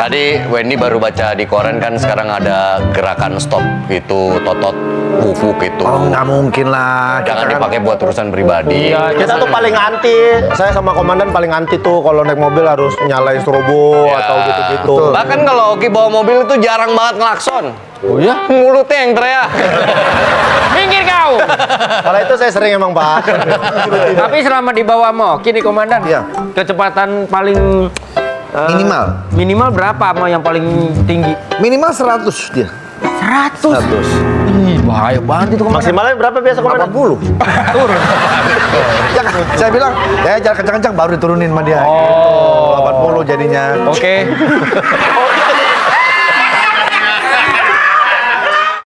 Tadi Wendy baru baca di koran kan sekarang ada gerakan stop itu totot fufuk itu. Oh, nggak mungkin lah. Jangan dipakai buat urusan pribadi. Iya, kita tuh paling anti. Saya sama komandan paling anti tuh kalau naik mobil harus nyalain strobo Ya. atau gitu-gitu. Bahkan kalau Oki bawa mobil itu jarang banget ngelakson. Oh ya? Mulutnya yang teriak. Minggir kau. Kalau itu saya sering emang, Pak. Tapi selama di bawah Moki nih komandan, Iya. kecepatan paling minimal berapa mau yang paling tinggi? Minimal 100 dia. 100. 100. Ih, bahaya banget itu komandan. Maksimalnya berapa biasa komandan? 80. Turun. Ya, saya bilang, ya jangan kencang-kencang baru diturunin sama dia. Oh. 80 jadinya. Oke. Oh, itu